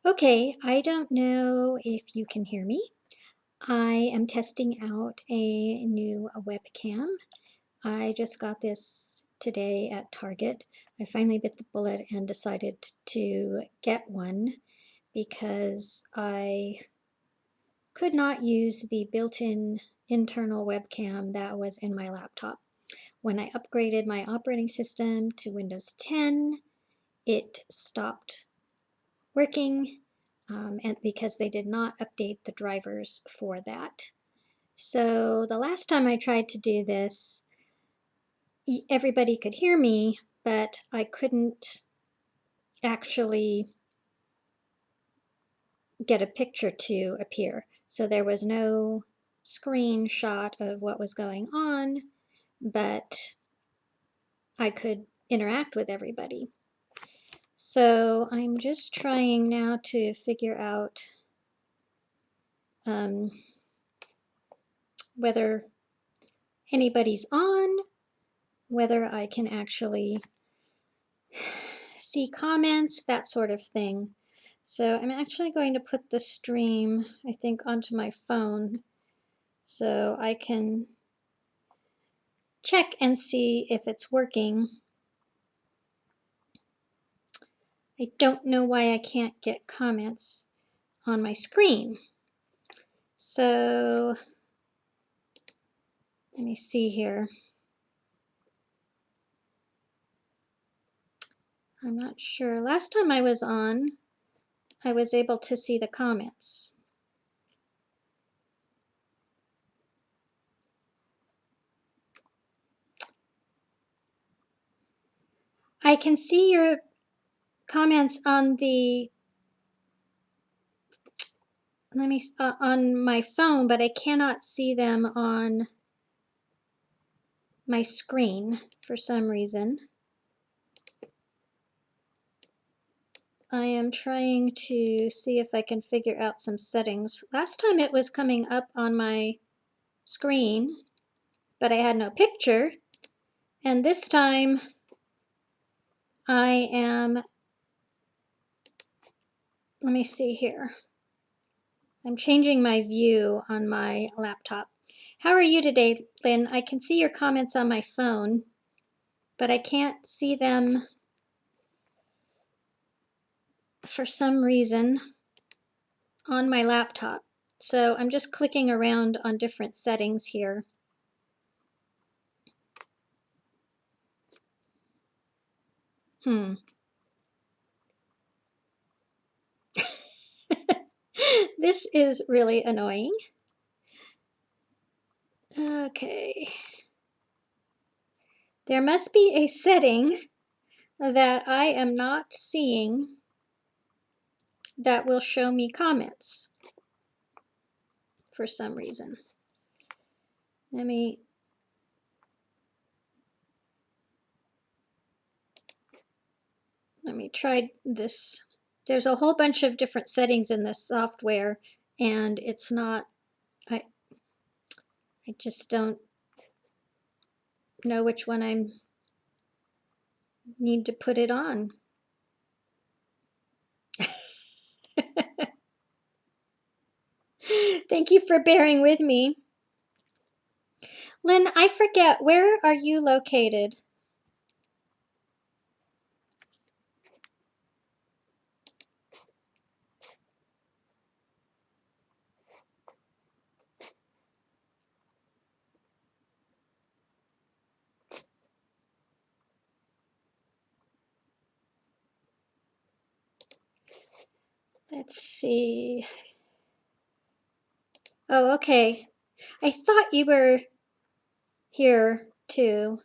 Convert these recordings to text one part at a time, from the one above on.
Okay, I don't know if you can hear me. I am testing out a new webcam. I just got this today at Target. I finally bit the bullet and decided to get one because I could not use the built-in internal webcam that was in my laptop. When I upgraded my operating system to Windows 10, it stopped working and because they did not update the drivers for that. So the last time I tried to do this, everybody could hear me, but I couldn't actually get a picture to appear. So there was no screenshot of what was going on, but I could interact with everybody. So I'm just trying now to figure out whether anybody's on, whether I can actually see comments, that sort of thing. So I'm actually going to put the stream, I think, onto my phone so I can check and see if it's working. I don't know why I can't get comments on my screen. So let me see here. I'm not sure. Last time I was on, I was able to see the comments. I can see your comments on the on my phone, but I cannot see them on my screen for some reason. I am trying to see if I can figure out some settings. Last time it was coming up on my screen, but I had no picture. And this time I am, let me see here. I'm changing my view on my laptop. How are you today, Lynn? I can see your comments on my phone, but I can't see them for some reason on my laptop. So I'm just clicking around on different settings here. This is really annoying. Okay. There must be a setting that I am not seeing that will show me comments for some reason. Let me try this. There's a whole bunch of different settings in this software, and it's not, I just don't know which one I need to put it on. Thank you for bearing with me. Lynn, I forget, where are you located? Let's see. Oh, okay. I thought you were here too.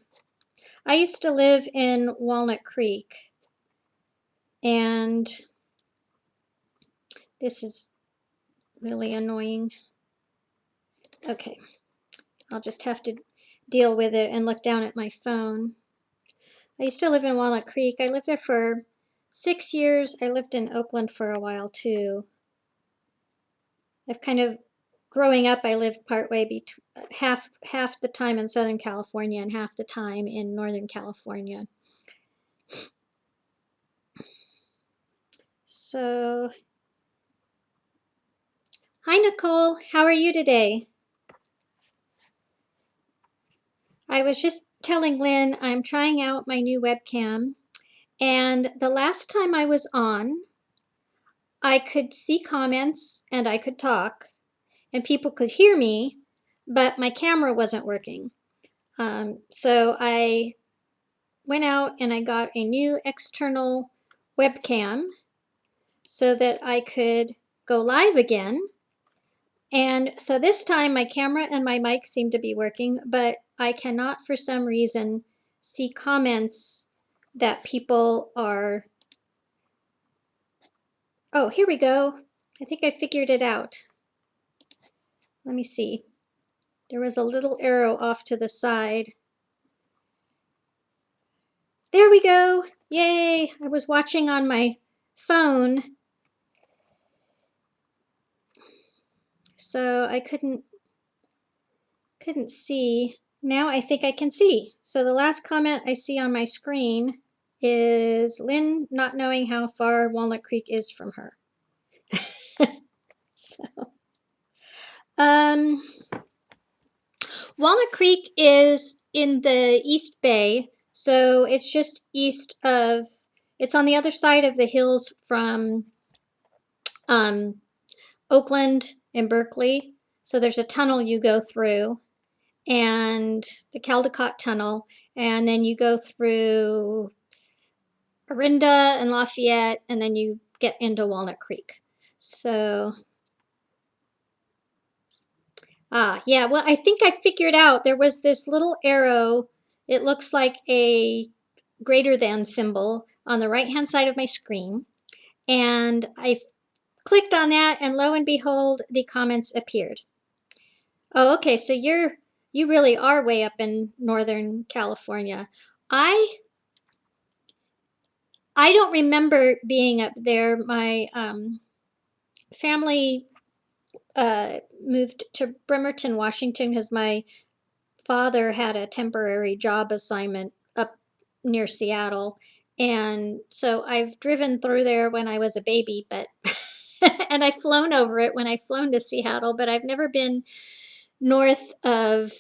I used to live in Walnut Creek, and this is really annoying. Okay, I'll just have to deal with it and look down at my phone. I used to live in Walnut Creek. I lived there for 6 years. I lived in Oakland for a while too. I've kind of, growing up, I lived partway between half the time in Southern California and half the time in Northern California. So, hi Nicole, how are you today? I was just telling Lynn I'm trying out my new webcam, and the last time I was on, I could see comments and I could talk, and people could hear me, but my camera wasn't working. So I went out and I got a new external webcam so that I could go live again. And so this time my camera and my mic seem to be working, but I cannot for some reason see comments that people are. Oh, here we go. I think I figured it out. Let me see. There was a little arrow off to the side. There we go. Yay. I was watching on my phone, so I couldn't see. Now I think I can see. So the last comment I see on my screen is Lynn not knowing how far Walnut Creek is from her. So, um, Walnut Creek is in the East Bay, so it's just east of, it's on the other side of the hills from um, Oakland and Berkeley. So there's a tunnel you go through, and the Caldecott Tunnel, and then you go through Orinda and Lafayette, and then you get into Walnut Creek. So, yeah, well, I think I figured out there was this little arrow. It looks like a greater than symbol on the right hand side of my screen. And I clicked on that, and lo and behold, the comments appeared. Oh, okay, so you really are way up in Northern California. I I don't remember being up there. My family moved to Bremerton, Washington, because my father had a temporary job assignment up near Seattle. And so I've driven through there when I was a baby, but and I've flown over it when I've flown to Seattle, but I've never been north of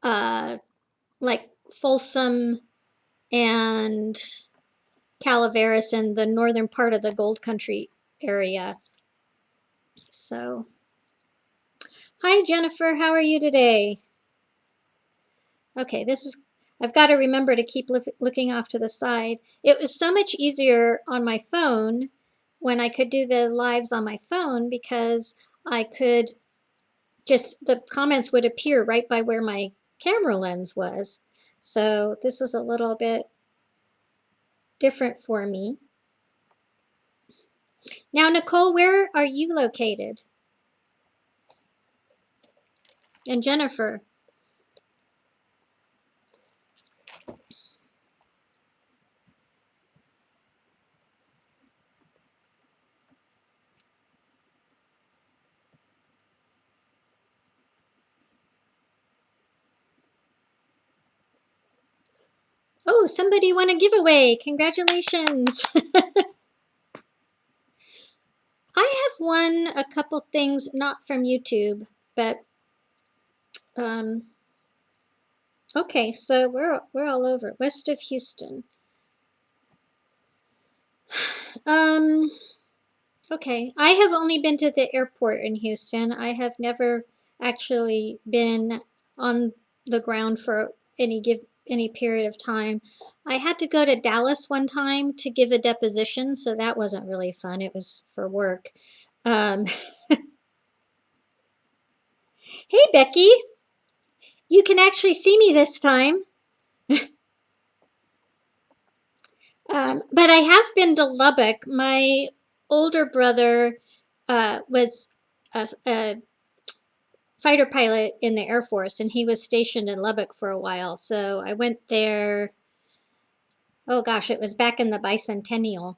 uh, like Folsom and Calaveras in the northern part of the Gold Country area. So, hi Jennifer, how are you today? Okay, I've got to remember to keep looking off to the side. It was so much easier on my phone when I could do the lives on my phone, because I could just, the comments would appear right by where my camera lens was. So this is a little bit different for me. Now, Nicole, where are you located? And Jennifer. Oh, somebody won a giveaway. Congratulations. I have won a couple things, not from YouTube, but um, okay, so we're all over. West of Houston. Um, okay, I have only been to the airport in Houston. I have never actually been on the ground for any period of time. I had to go to Dallas one time to give a deposition, so that wasn't really fun. It was for work. Um, hey Becky, you can actually see me this time. But I have been to Lubbock. My older brother was a fighter pilot in the Air Force, and he was stationed in Lubbock for a while. So I went there. Oh gosh, it was back in the bicentennial.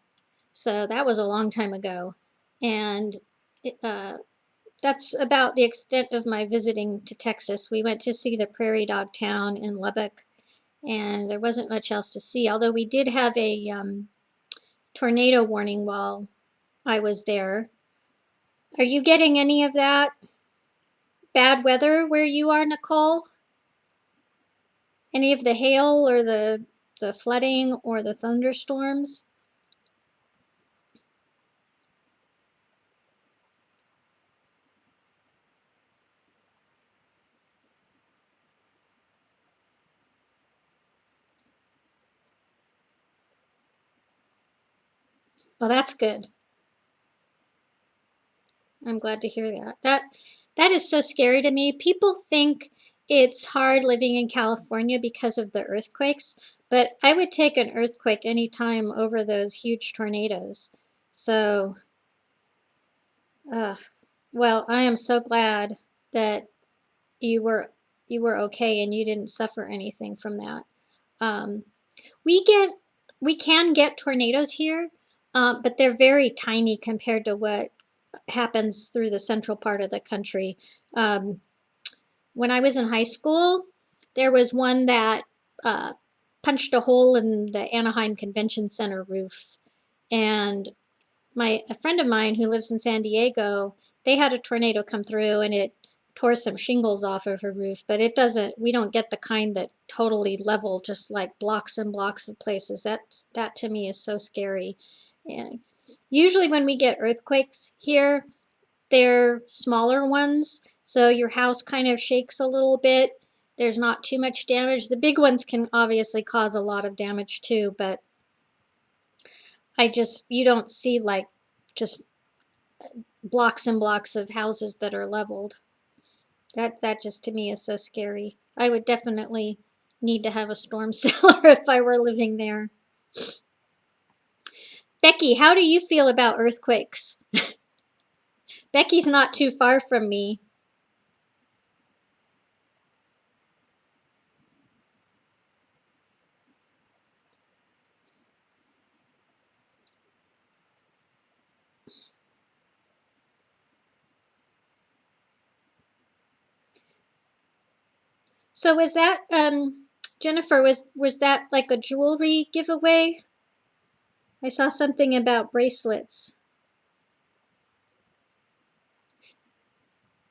So that was a long time ago. And that's about the extent of my visiting to Texas. We went to see the prairie dog town in Lubbock, and there wasn't much else to see, although we did have a tornado warning while I was there. Are you getting any of that bad weather where you are, Nicole? Any of the hail or the flooding or the thunderstorms? Well, that's good. I'm glad to hear that. That is so scary to me. People think it's hard living in California because of the earthquakes, but I would take an earthquake anytime over those huge tornadoes. So, uh, well, I am so glad that you were you were okay and you didn't suffer anything from that. Um, we get we can get tornadoes here, but they're very tiny compared to what happens through the central part of the country. Um, when I was in high school, there was one that uh, punched a hole in the Anaheim Convention Center roof, and a friend of mine who lives in San Diego, they had a tornado come through and it tore some shingles off of her roof, but it doesn't we don't get the kind that totally level just like blocks and blocks of places. That to me is so scary. And usually when we get earthquakes here, they're smaller ones, so your house kind of shakes a little bit. There's not too much damage. The big ones can obviously cause a lot of damage too, but you don't see like just blocks and blocks of houses that are leveled. That just to me is so scary. I would definitely need to have a storm cellar if I were living there. Becky, how do you feel about earthquakes? Becky's not too far from me. So was that Jennifer, was that like a jewelry giveaway? I saw something about bracelets.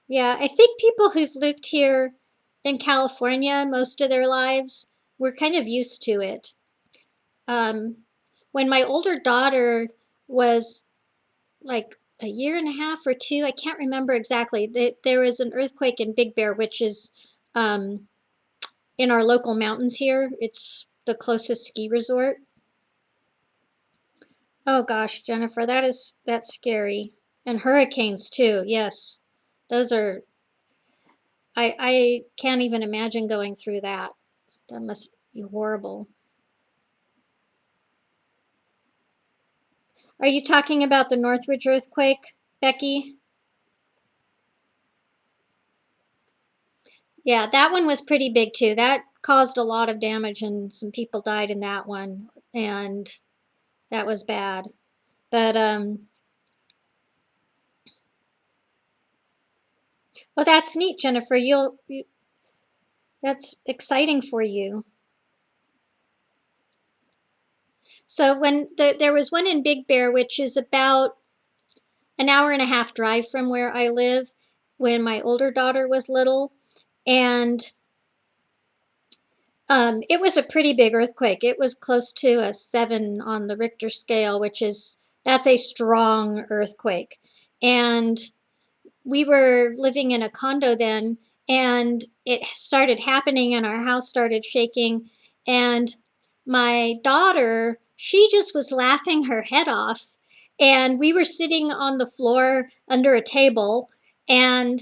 Yeah, I think people who've lived here in California most of their lives were kind of used to it. Um, when my older daughter was like a year and a half or two, I can't remember exactly. There was an earthquake in Big Bear, which is um, in our local mountains here. It's the closest ski resort. Oh gosh, Jennifer, that's scary. And hurricanes too. Yes. Those are I can't even imagine going through that. That must be horrible. Are you talking about the Northridge earthquake, Becky? Yeah, that one was pretty big too. That caused a lot of damage and some people died in that one, and that was bad. But well, that's neat, Jennifer. That's exciting for you. So there was one in Big Bear, which is about an hour and a half drive from where I live, when my older daughter was little, and it was a pretty big earthquake. It was close to a 7 on the Richter scale, that's a strong earthquake. And we were living in a condo then, and it started happening, and our house started shaking. And my daughter, she just was laughing her head off. And we were sitting on the floor under a table, and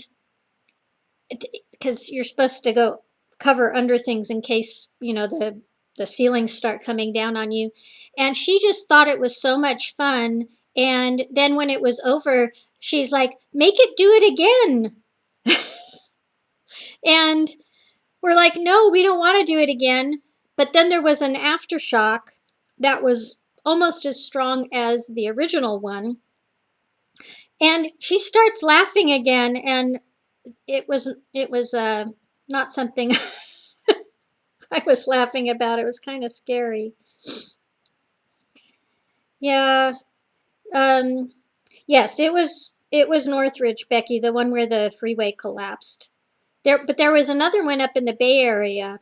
because you're supposed to go cover under things in case the ceilings start coming down on you, and she just thought it was so much fun. And then when it was over, she's like, make it do it again. And we're like, no, we don't want to do it again. But then there was an aftershock that was almost as strong as the original one, and she starts laughing again. And it was not something I was laughing about it. It was kind of scary. Yeah. Um, yes, it was Northridge, Becky, the one where the freeway collapsed. But there was another one up in the Bay Area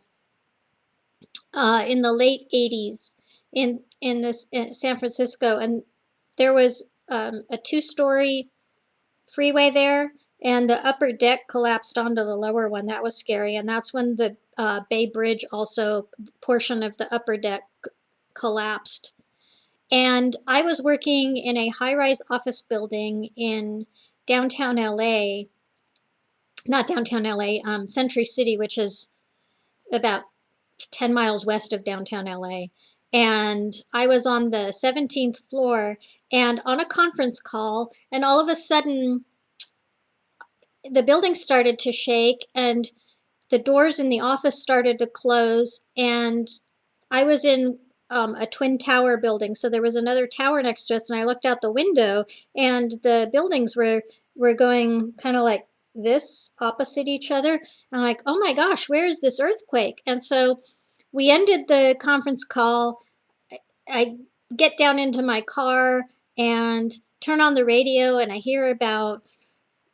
in the late 80s in San Francisco, and there was a two-story freeway there, and the upper deck collapsed onto the lower one. That was scary, and that's when the Bay Bridge also portion of the upper deck collapsed. And I was working in a high-rise office building in downtown LA, not downtown LA, Century City, which is about 10 miles west of downtown LA. And I was on the 17th floor and on a conference call, and all of a sudden the building started to shake and the doors in the office started to close. And I was in a twin tower building, so there was another tower next to us, and I looked out the window and the buildings were going kind of like this opposite each other. And I'm like, oh my gosh, where is this earthquake? And so we ended the conference call. I get down into my car and turn on the radio, and I hear about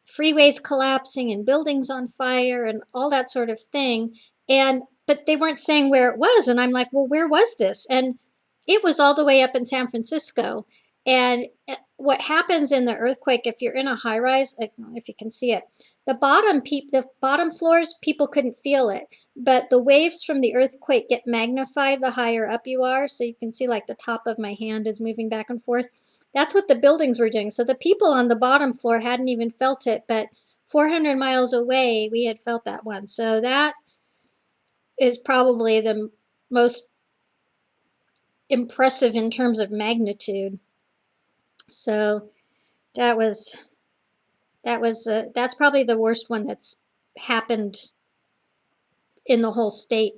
freeways collapsing and buildings on fire and all that sort of thing. And but they weren't saying where it was, and I'm like, well, where was this? And it was all the way up in San Francisco. And what happens in the earthquake, if you're in a high rise, if you can see it, the bottom floors, people couldn't feel it, but the waves from the earthquake get magnified the higher up you are. So you can see like the top of my hand is moving back and forth. That's what the buildings were doing. So the people on the bottom floor hadn't even felt it, but 400 miles away, we had felt that one. So that is probably the most impressive in terms of magnitude. So that was that's probably the worst one that's happened in the whole state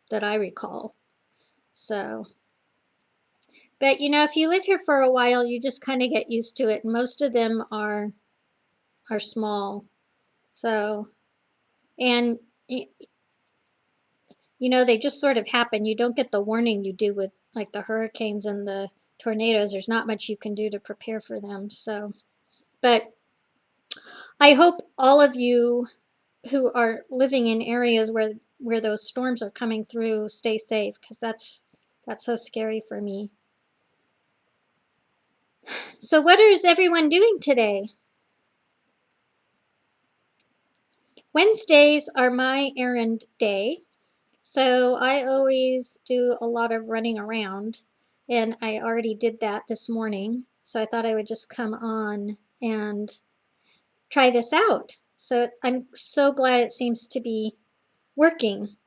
that I recall. So, but if you live here for a while, you just kind of get used to it. And most of them are small. So, and they just sort of happen. You don't get the warning you do with like the hurricanes and the tornadoes. There's not much you can do to prepare for them. So, but I hope all of you who are living in areas where those storms are coming through stay safe, because that's so scary for me. So what is everyone doing today? Wednesdays are my errand day. So I always do a lot of running around, and I already did that this morning. So I thought I would just come on and try this out. So I'm so glad it seems to be working.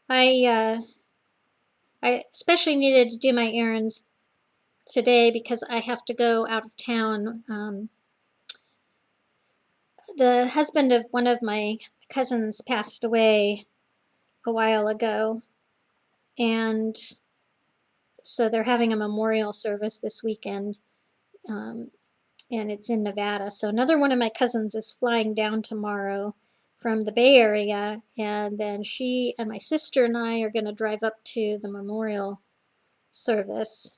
I especially needed to do my errands today because I have to go out of town. The husband of one of my cousins passed away a while ago, and so they're having a memorial service this weekend, and it's in Nevada. So another one of my cousins is flying down tomorrow from the Bay Area, and then she and my sister and I are going to drive up to the memorial service.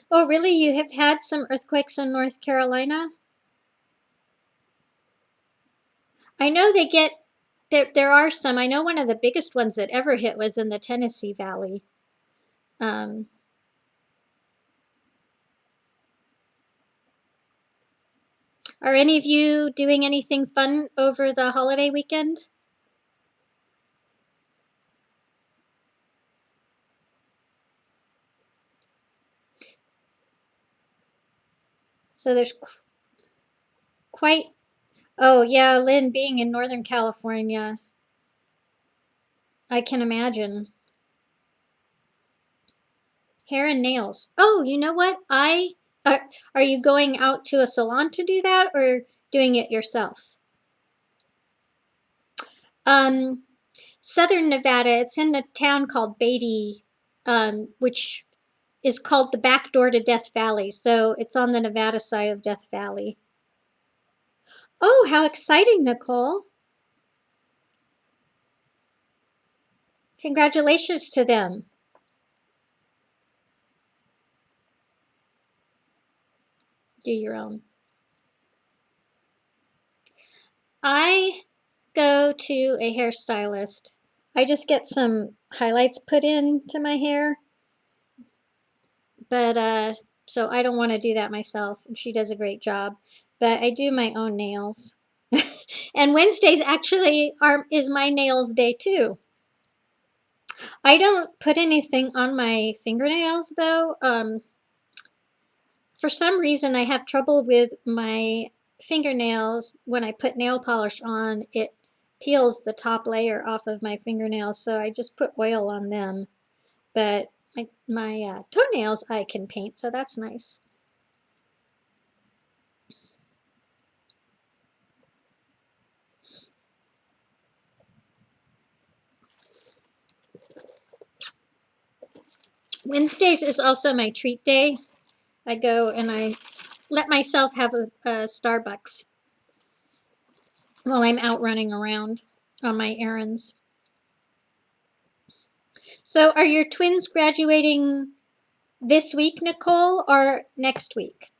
Oh, really? You have had some earthquakes in North Carolina? I know there are some. I know one of the biggest ones that ever hit was in the Tennessee Valley. Um, are any of you doing anything fun over the holiday weekend? So there's quite, oh yeah, Lynn, being in Northern California, I can imagine. Hair and nails. Oh, you know what? Are you going out to a salon to do that or doing it yourself? Um, Southern Nevada, it's in a town called Beatty, which is called the back door to Death Valley. So it's on the Nevada side of Death Valley. Oh, how exciting, Nicole. Congratulations to them. Do your own. I go to a hairstylist. I just get some highlights put into my hair, but so I don't want to do that myself, and she does a great job. But I do my own nails. And Wednesdays actually is my nails day too. I don't put anything on my fingernails though. For some reason, I have trouble with my fingernails. When I put nail polish on, it peels the top layer off of my fingernails, so I just put oil on them. But my toenails I can paint, so that's nice. Wednesdays is also my treat day. I go and I let myself have a Starbucks while I'm out running around on my errands. So, are your twins graduating this week, Nicole, or next week?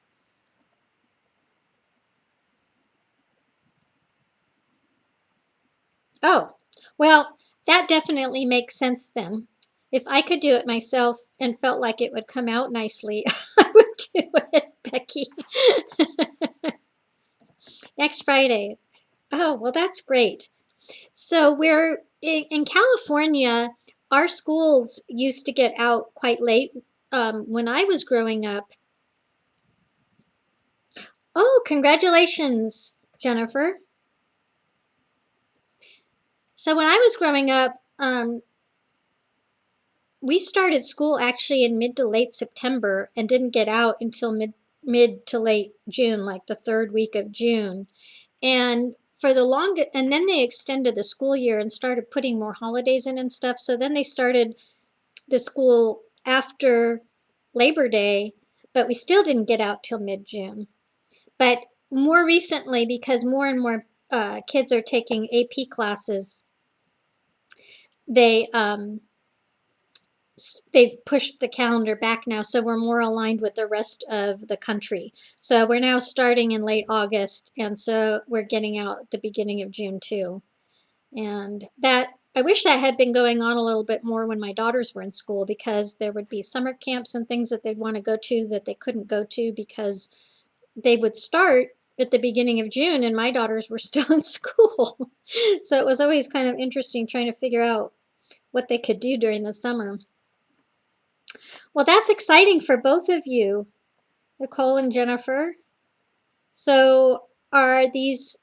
Oh, well, that definitely makes sense then. If I could do it myself and felt like it would come out nicely, I would do it, Becky. Next Friday. Oh, well, that's great. So we're in California, our schools used to get out quite late when I was growing up. Oh, congratulations, Jennifer. So when I was growing up, we started school actually in mid to late September and didn't get out until mid to late June, like the third week of June. And for the longest, and then they extended the school year and started putting more holidays in and stuff. So then they started the school after Labor Day, but we still didn't get out till mid June. But more recently, because more and more kids are taking AP classes, they they've pushed the calendar back now, so we're more aligned with the rest of the country. So we're now starting in late August, and so we're getting out at the beginning of June too. And that I wish that had been going on a little bit more when my daughters were in school, because there would be summer camps and things that they'd want to go to that they couldn't go to because they would start at the beginning of June and my daughters were still in school. So it was always kind of interesting trying to figure out what they could do during the summer. Well, that's exciting for both of you, Nicole and Jennifer. So, are these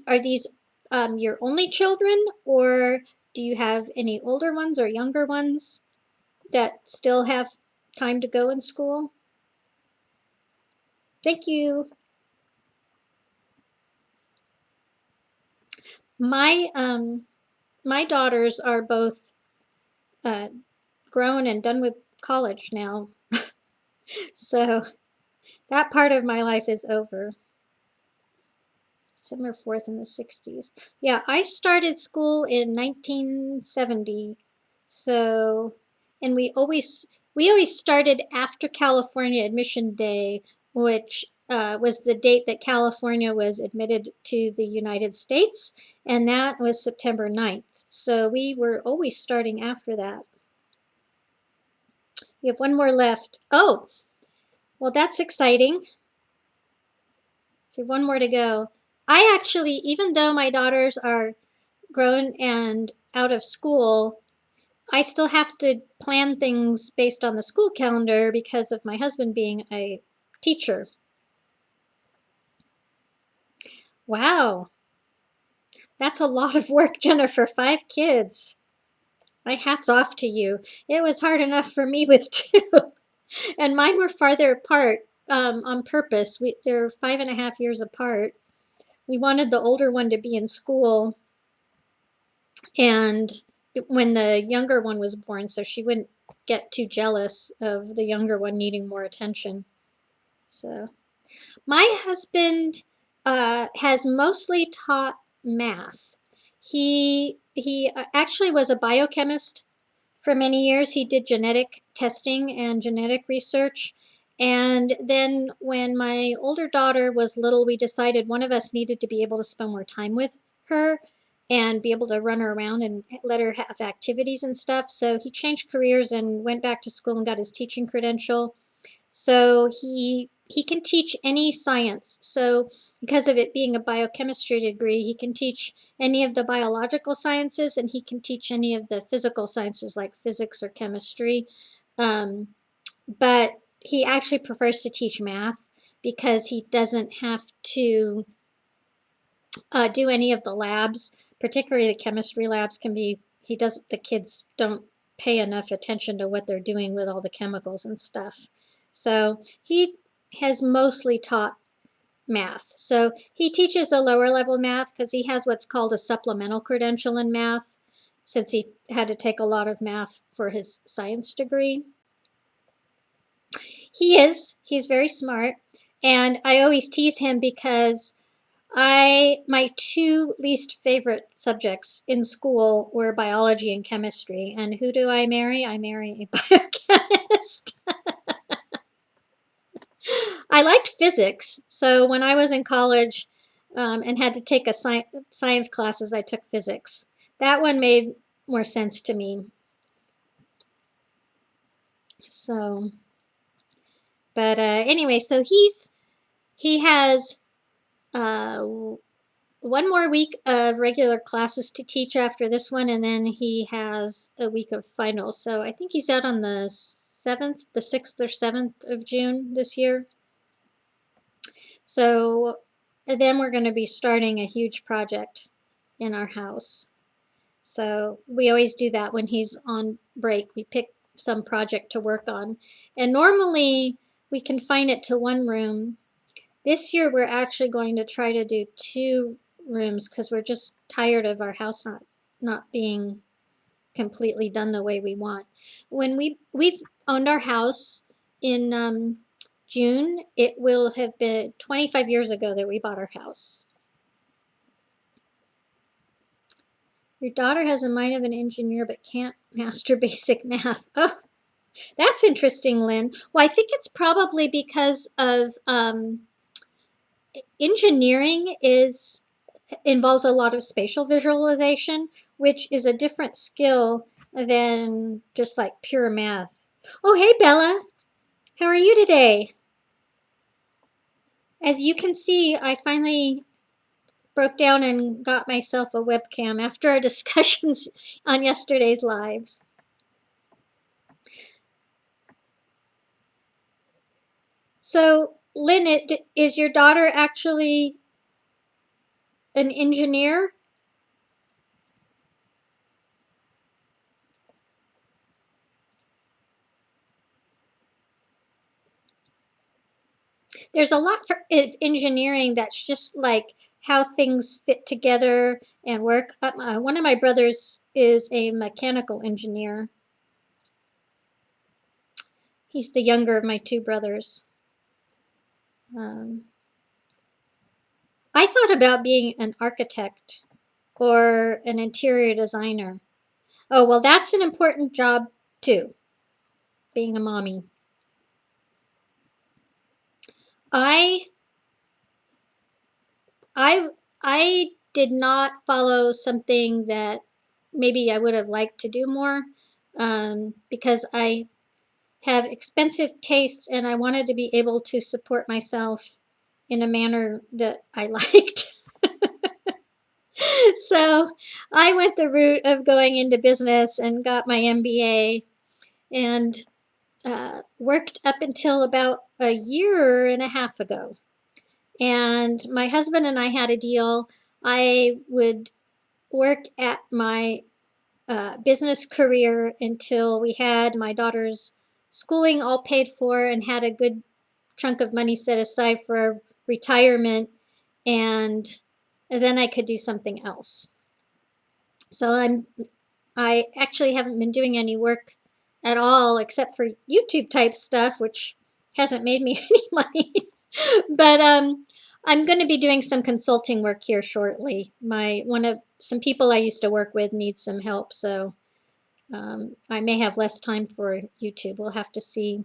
are these your only children, or do you have any older ones or younger ones that still have time to go in school? Thank you. My my daughters are both uh, grown and done with college now, so that part of my life is over. Some are fourth in the 60s. Yeah, I started school in 1970. So, and we always started after California Admission Day, which was the date that California was admitted to the United States, and that was September 9th. So we were always starting after that. We have one more left. Oh, well, that's exciting. So one more to go. I actually, even though my daughters are grown and out of school, I still have to plan things based on the school calendar because of my husband being a teacher. Wow, that's a lot of work, Jennifer. 5 kids. My hat's off to you. It was hard enough for me with two, and mine were farther apart on purpose. They're 5.5 years apart. We wanted the older one to be in school, and when the younger one was born, so she wouldn't get too jealous of the younger one needing more attention. So my husband has mostly taught math. He actually was a biochemist for many years. He did genetic testing and genetic research. And then when my older daughter was little, we decided one of us needed to be able to spend more time with her and be able to run her around and let her have activities and stuff. So he changed careers and went back to school and got his teaching credential. So he can teach any science. So because of it being a biochemistry degree, he can teach any of the biological sciences, and he can teach any of the physical sciences like physics or chemistry. Um, but he actually prefers to teach math because he doesn't have to do any of the labs, particularly the chemistry labs can be, the kids don't pay enough attention to what they're doing with all the chemicals and stuff. So he has mostly taught math. So he teaches a lower level math because he has what's called a supplemental credential in math, since he had to take a lot of math for his science degree. He's very smart. And I always tease him because my two least favorite subjects in school were biology and chemistry. And who do I marry? I marry a biochemist. I liked physics, so when I was in college and had to take a science classes, I took physics. That one made more sense to me. So, but anyway, so he has uh, one more week of regular classes to teach after this one, and then he has a week of finals. So I think he's out on the 7th, the 6th or 7th of June this year. So then we're going to be starting a huge project in our house. So we always do that when he's on break. We pick some project to work on. And normally we confine it to one room. This year we're actually going to try to do 2 rooms because we're just tired of our house not being completely done the way we want. When we've owned our house in June, it will have been 25 years ago that we bought our house. Your daughter has a mind of an engineer but can't master basic math. Oh, that's interesting, Lynn. Well, I think it's probably because of engineering involves a lot of spatial visualization, which is a different skill than just like pure math. Oh, hey, Bella. How are you today? As you can see, I finally broke down and got myself a webcam after our discussions on yesterday's lives. So, Lynn, is your daughter actually an engineer? There's a lot of engineering that's just like how things fit together and work. One of my brothers is a mechanical engineer. He's the younger of my 2 brothers. I thought about being an architect or an interior designer. Oh, well, that's an important job too, being a mommy. I I I did not follow something that maybe I would have liked to do more because I have expensive taste and I wanted to be able to support myself in a manner that I liked. So I went the route of going into business and got my MBA and worked up until about a year and a half ago. And my husband and I had a deal. I would work at my business career until we had my daughter's schooling all paid for and had a good chunk of money set aside for retirement, and then I could do something else. So I actually haven't been doing any work at all except for YouTube type stuff, which hasn't made me any money. But I'm going to be doing some consulting work here shortly. Some people I used to work with need some help, so I may have less time for YouTube. We'll have to see.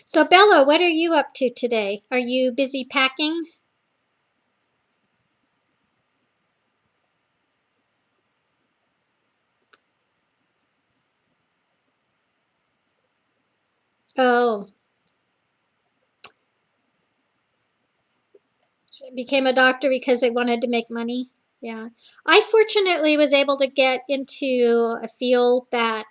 So Bella, what are you up to today? Are you busy packing? Oh, became a doctor because they wanted to make money. Yeah. I fortunately was able to get into a field that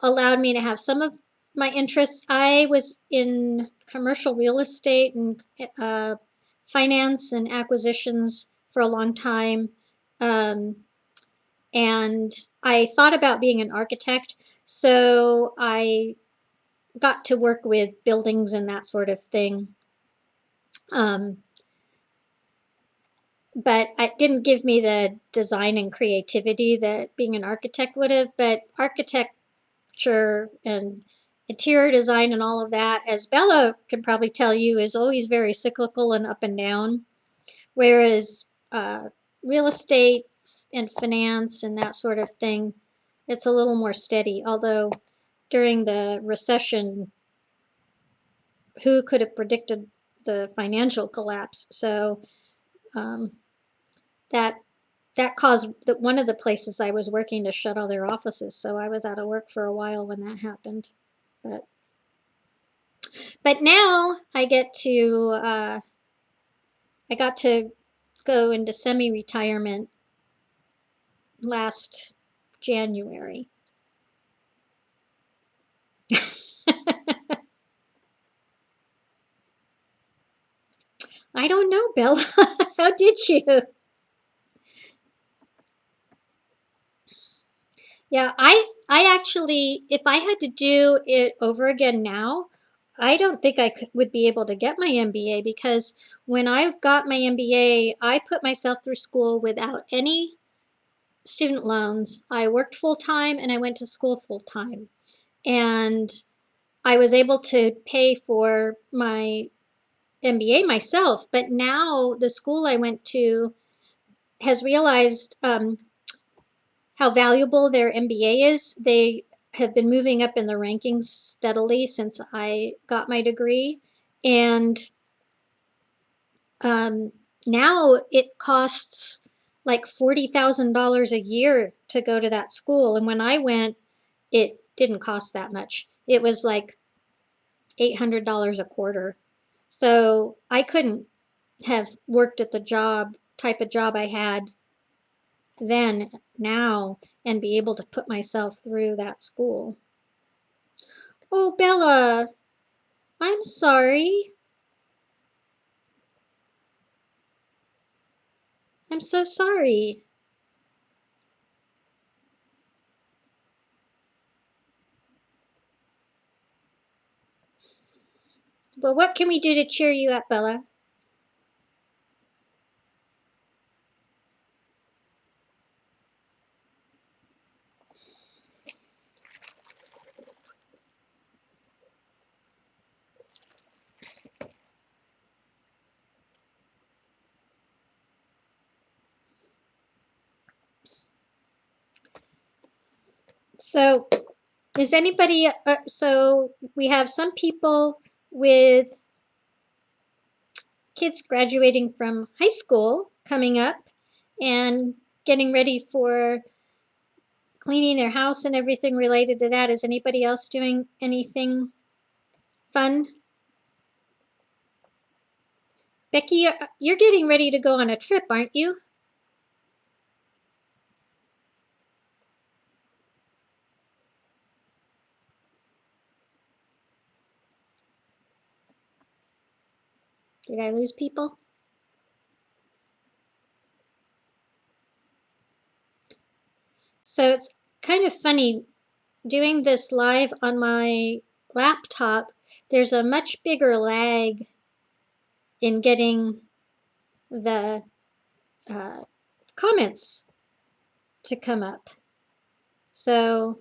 allowed me to have some of my interests. I was in commercial real estate and finance and acquisitions for a long time. Um, and I thought about being an architect. So I got to work with buildings and that sort of thing. Um, but it didn't give me the design and creativity that being an architect would have. But architecture and interior design and all of that, as Bella can probably tell you, is always very cyclical and up and down. Whereas real estate and finance and that sort of thing, it's a little more steady. Although during the recession, who could have predicted the financial collapse? So um, that that caused one of the places I was working to shut all their offices. So I was out of work for a while when that happened. But now I got to go into semi-retirement last January. I don't know, Bella. How did you? Yeah, I actually, if I had to do it over again now, I don't think would be able to get my MBA because when I got my MBA, I put myself through school without any student loans. I worked full time and I went to school full time. And I was able to pay for my MBA myself. But now the school I went to has realized how valuable their MBA is. They have been moving up in the rankings steadily since I got my degree. And um, now it costs like $40,000 a year to go to that school. And when I went, it didn't cost that much. It was like $800 a quarter. So I couldn't have worked at the type of job I had then, now, and be able to put myself through that school. Oh, Bella, I'm sorry. I'm so sorry. Well, what can we do to cheer you up, Bella? So, is anybody, so we have some people with kids graduating from high school coming up and getting ready for cleaning their house and everything related to that. Is anybody else doing anything fun? Becky, you're getting ready to go on a trip, aren't you? Did I lose people? So it's kind of funny doing this live on my laptop. There's a much bigger lag in getting the uh, comments to come up. So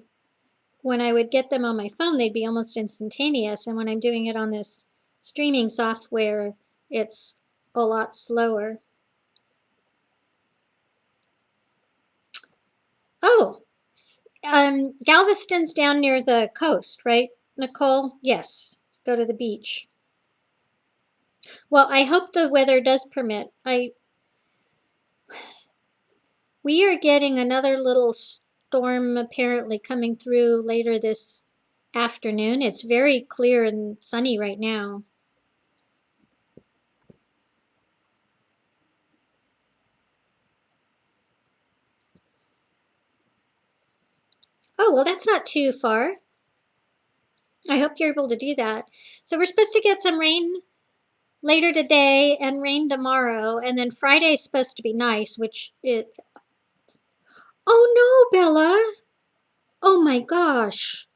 when I would get them on my phone, they'd be almost instantaneous. And when I'm doing it on this streaming software, it's a lot slower. Oh, Galveston's down near the coast, right, Nicole? Yes. Go to the beach. Well, I hope the weather does permit. We are getting another little storm apparently coming through later this afternoon. It's very clear and sunny right now. Oh, well, that's not too far. I hope you're able to do that. So we're supposed to get some rain later today and rain tomorrow, and then Friday's supposed to be nice, which it. Oh no, Bella! Oh my gosh!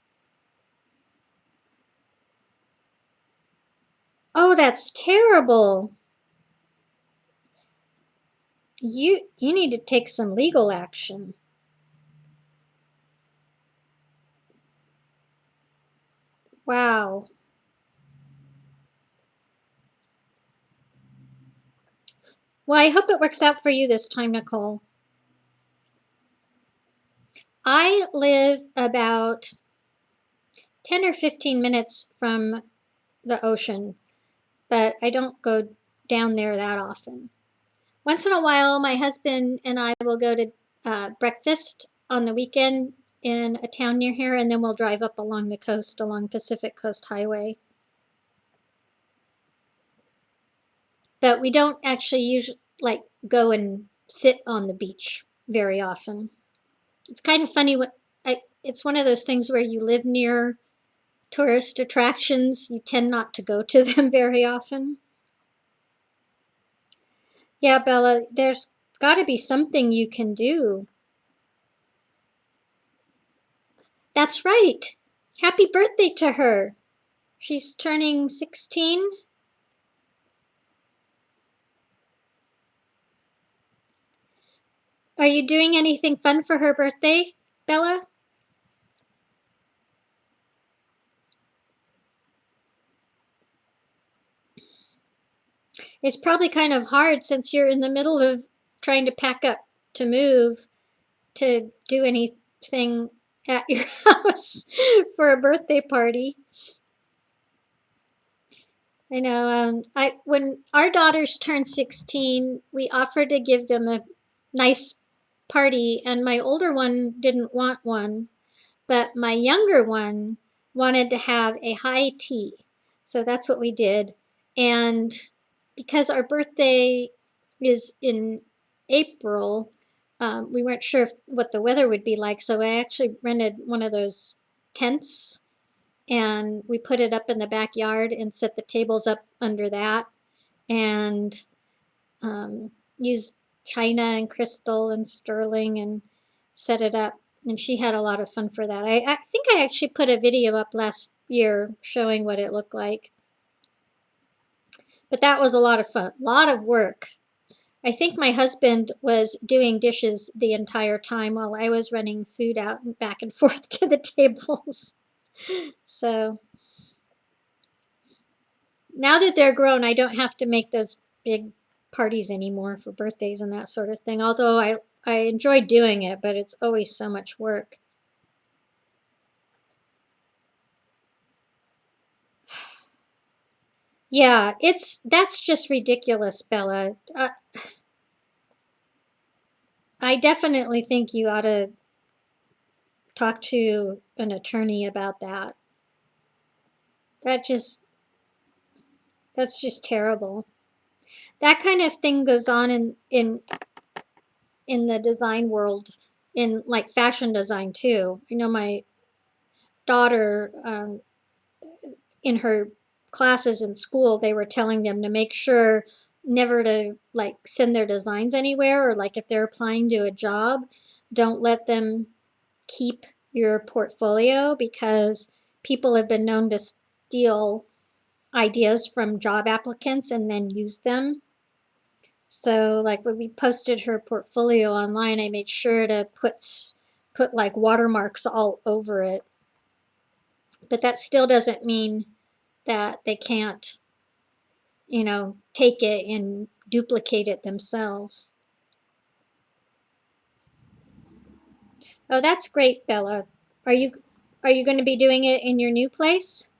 Oh, that's terrible. You need to take some legal action. Wow. Well, I hope it works out for you this time, Nicole. I live about 10 or 15 minutes from the ocean, but I don't go down there that often. Once in a while, my husband and I will go to breakfast on the weekend in a town near here, and then we'll drive up along the coast, along Pacific Coast Highway. But we don't actually usually like go and sit on the beach very often. It's kind of funny what it's one of those things where you live near tourist attractions, you tend not to go to them very often. Yeah, Bella, there's got to be something you can do. That's right. Happy birthday to her. She's turning 16. Are you doing anything fun for her birthday, Bella? It's probably kind of hard since you're in the middle of trying to pack up to move to do anything at your house for a birthday party. I know. I when our daughters turned 16, we offered to give them a nice party, and my older one didn't want one, but my younger one wanted to have a high tea. So that's what we did. And because our birthday is in April, we weren't sure what the weather would be like. So I actually rented one of those tents and we put it up in the backyard and set the tables up under that and used china and crystal and sterling and set it up. And she had a lot of fun for that. I think I actually put a video up last year showing what it looked like. But that was a lot of fun, a lot of work. I think my husband was doing dishes the entire time while I was running food out and back and forth to the tables. So now that they're grown, I don't have to make those big parties anymore for birthdays and that sort of thing. Although I enjoy doing it, but it's always so much work. Yeah, that's just ridiculous, Bella. I definitely think you ought to talk to an attorney about that. That just that's just terrible. That kind of thing goes on in the design world, in like fashion design too. I know my daughter, in her classes in school, they were telling them to make sure never to like send their designs anywhere, or like if they're applying to a job, don't let them keep your portfolio because people have been known to steal ideas from job applicants and then use them. So like when we posted her portfolio online, I made sure to put like watermarks all over it. But that still doesn't mean that they can't take it and duplicate it themselves. Oh, that's great, Bella. Are you are you going to be doing it in your new place?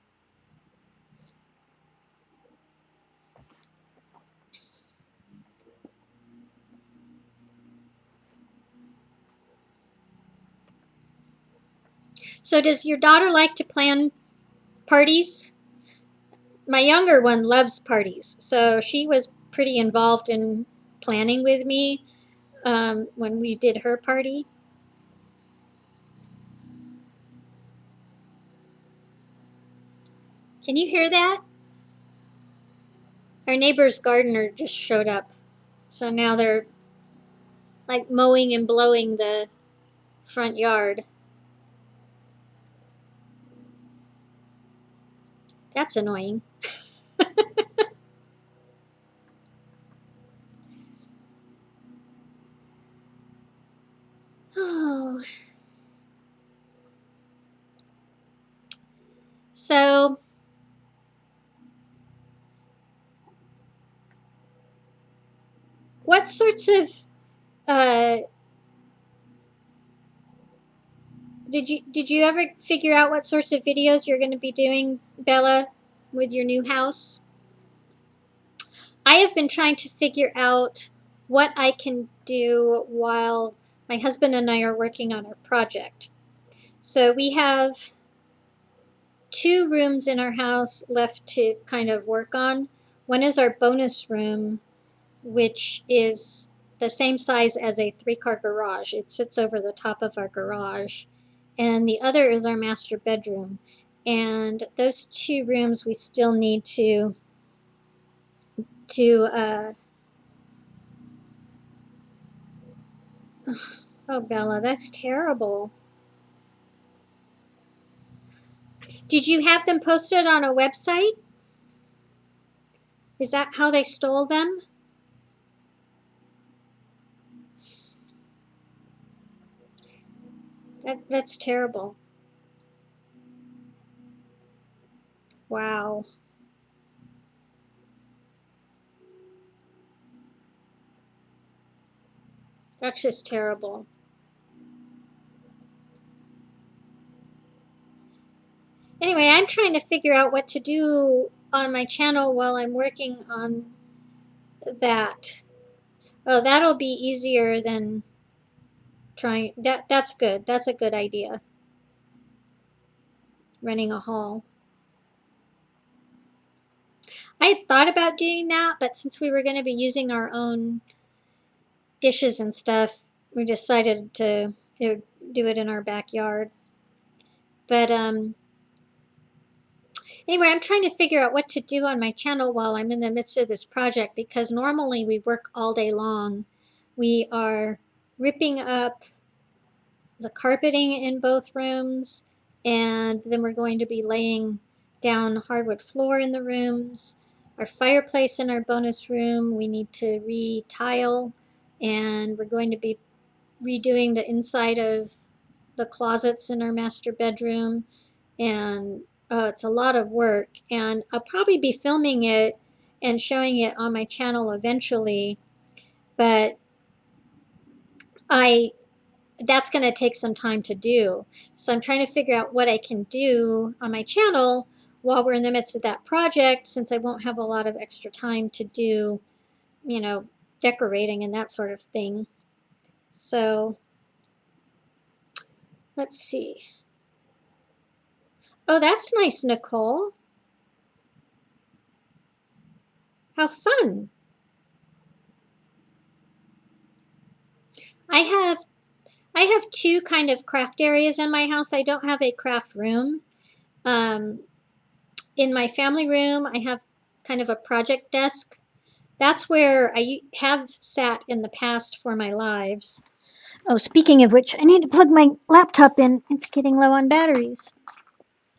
So does your daughter like to plan parties? My younger one loves parties, so she was pretty involved in planning with me when we did her party. Can you hear that? Our neighbor's gardener just showed up, so now they're like mowing and blowing the front yard. That's annoying. Oh, so what sorts of uh, did you ever figure out what sorts of videos you're going to be doing, Bella, with your new house? I have been trying to figure out what I can do while my husband and I are working on our project. So we have two rooms in our house left to kind of work on. One is our bonus room, which is the same size as a 3-car garage. It sits over the top of our garage. And the other is our master bedroom. And those two rooms we still need to oh, Bella, that's terrible. Did you have them posted on a website? Is that how they stole them? That's terrible. Wow. That's just terrible. Anyway, I'm trying to figure out what to do on my channel while I'm working on that. Oh, that'll be easier than trying that's good. That's a good idea. Running a haul. I had thought about doing that, but since we were going to be using our own dishes and stuff, we decided to do it in our backyard. But anyway, I'm trying to figure out what to do on my channel while I'm in the midst of this project, because normally we work all day long. We are ripping up the carpeting in both rooms, and then we're going to be laying down hardwood floor in the rooms. Our fireplace in our bonus room, we need to re-tile, and we're going to be redoing the inside of the closets in our master bedroom. And it's a lot of work, and I'll probably be filming it and showing it on my channel eventually, but I that's going to take some time to do. So I'm trying to figure out what I can do on my channel while we're in the midst of that project, since I won't have a lot of extra time to do, decorating and that sort of thing. So let's see. Oh, that's nice, Nicole. How fun. I have I have two kind of craft areas in my house. I don't have a craft room. Um, in my family room, I have kind of a project desk. That's where I have sat in the past for my lives. Oh, speaking of which, I need to plug my laptop in. It's getting low on batteries.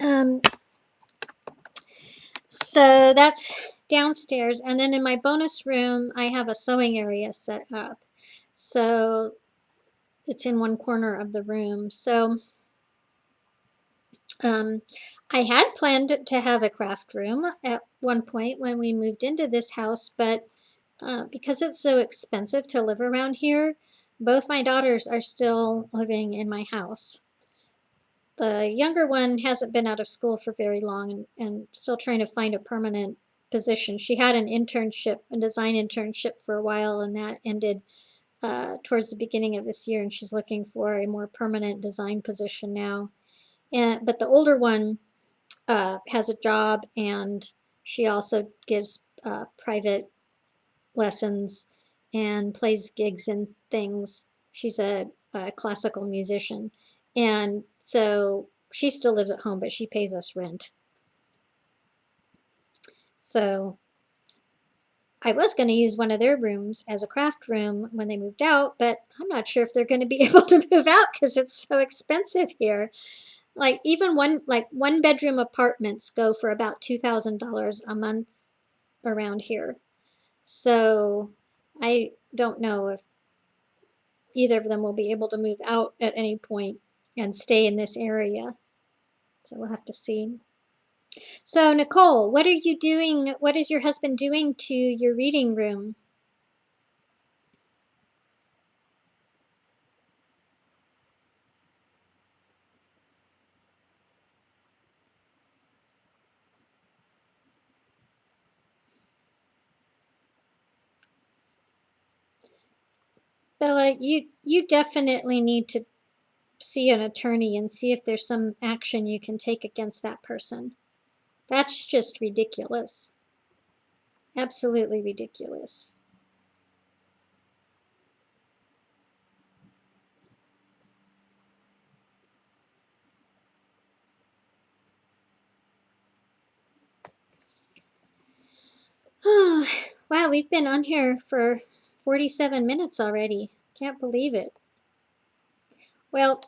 Um, so that's downstairs. And then in my bonus room, I have a sewing area set up. So it's in one corner of the room. So Um, I had planned to have a craft room at one point when we moved into this house, but because it's so expensive to live around here, both my daughters are still living in my house. The younger one hasn't been out of school for very long and still trying to find a permanent position. She had an internship, a design internship for a while, and that ended towards the beginning of this year, and she's looking for a more permanent design position now. But the older one has a job, and she also gives private lessons and plays gigs and things. She's a classical musician. And so she still lives at home, but she pays us rent. So I was going to use one of their rooms as a craft room when they moved out, but I'm not sure if they're going to be able to move out because it's so expensive here. Like even one bedroom apartments go for about $2,000 a month around here. So I don't know if either of them will be able to move out at any point and stay in this area. So we'll have to see. So Nicole, what are you doing? What is your husband doing to your reading room? Bella, you definitely need to see an attorney and see if there's some action you can take against that person. That's just ridiculous. Absolutely ridiculous. Oh, wow, we've been on here for 47 minutes already. Can't believe it. Well,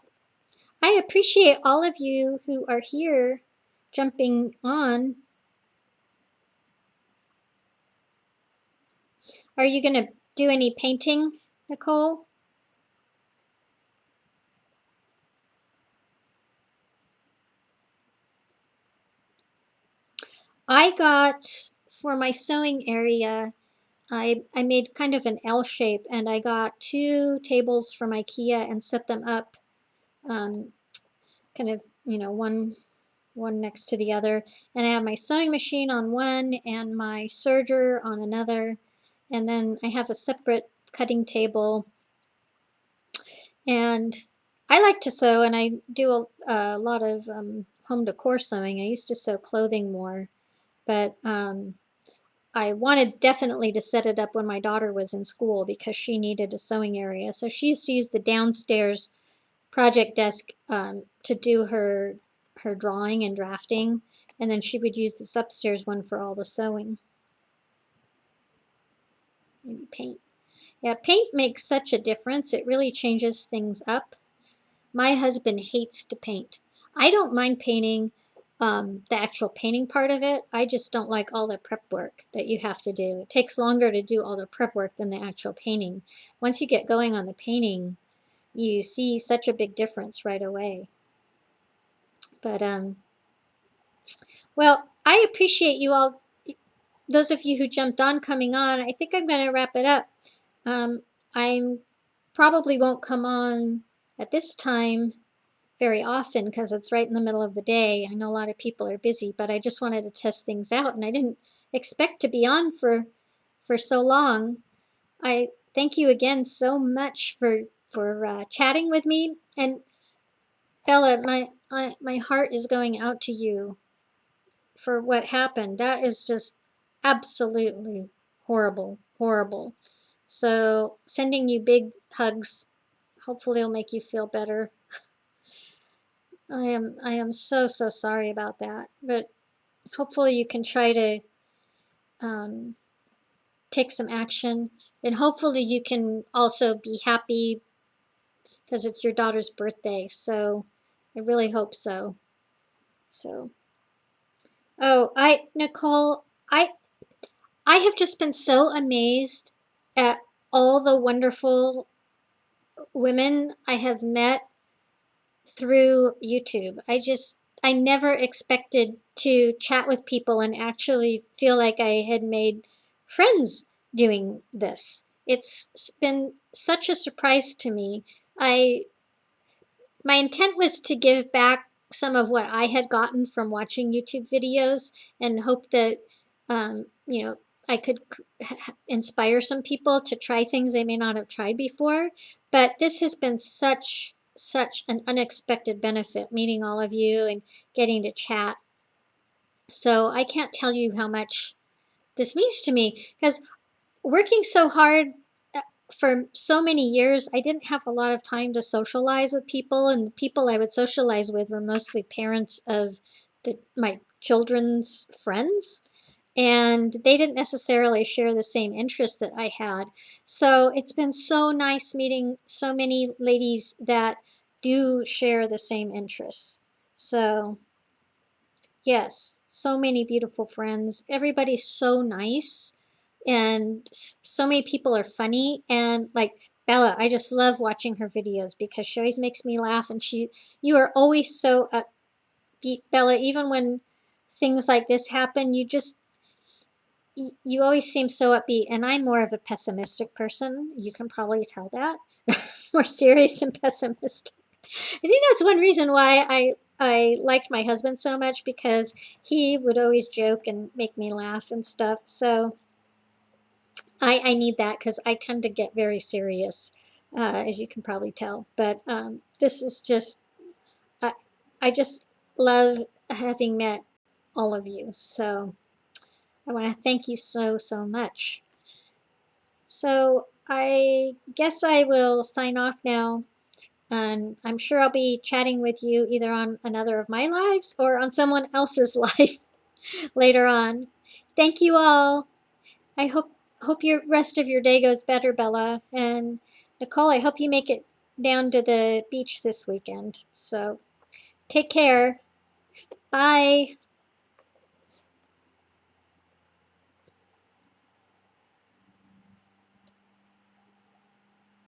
I appreciate all of you who are here jumping on. Are you going to do any painting, Nicole? I got, for my sewing area, I made kind of an L shape and I got two tables from IKEA and set them up um, kind of, one next to the other. And I have my sewing machine on one and my serger on another. And then I have a separate cutting table. And I like to sew, and I do a lot of home decor sewing. I used to sew clothing more, but I wanted definitely to set it up when my daughter was in school because she needed a sewing area. So she used to use the downstairs project desk to do her drawing and drafting, and then she would use this upstairs one for all the sewing. Maybe paint. Yeah, paint makes such a difference. It really changes things up. My husband hates to paint. I don't mind painting the actual painting part of it. I just don't like all the prep work that you have to do. It takes longer to do all the prep work than the actual painting. Once you get going on the painting, you see such a big difference right away. But well, I appreciate you all, those of you who jumped on coming on. I think I'm going to wrap it up. I probably won't come on at this time very often because it's right in the middle of the day. I know a lot of people are busy, but I just wanted to test things out and I didn't expect to be on for so long. I thank you again so much for chatting with me. And Bella, my heart is going out to you for what happened. That is just absolutely horrible, horrible. So sending you big hugs. Hopefully it'll make you feel better. I am so sorry about that, but hopefully you can try to um, take some action, and hopefully you can also be happy because it's your daughter's birthday. So I really hope so. So, oh, Nicole, I have just been so amazed at all the wonderful women I have met through YouTube. I never expected to chat with people and actually feel like I had made friends doing this. It's been such a surprise to me. I My intent was to give back some of what I had gotten from watching YouTube videos and hope that I could inspire some people to try things they may not have tried before. But this has been such an unexpected benefit, meeting all of you and getting to chat. So I can't tell you how much this means to me, because working so hard for so many years, I didn't have a lot of time to socialize with people, and the people I would socialize with were mostly parents of my children's friends, and they didn't necessarily share the same interests that I had. So it's been so nice meeting so many ladies that do share the same interests. So yes, so many beautiful friends. Everybody's so nice, and so many people are funny. And like Bella, I just love watching her videos because she always makes me laugh. And you are always so upbeat, Bella. Even when things like this happen, you always seem so upbeat. And I'm more of a pessimistic person. You can probably tell that. More serious and pessimistic. I think that's one reason why I liked my husband so much, because he would always joke and make me laugh and stuff. So I need that, because I tend to get very serious, as you can probably tell. But this is just, I, I just love having met all of you. So I want to thank you so much. So I guess I will sign off now. And I'm sure I'll be chatting with you either on another of my lives or on someone else's life later on. Thank you all. I hope your rest of your day goes better, Bella. And Nicole, I hope you make it down to the beach this weekend. So take care. Bye.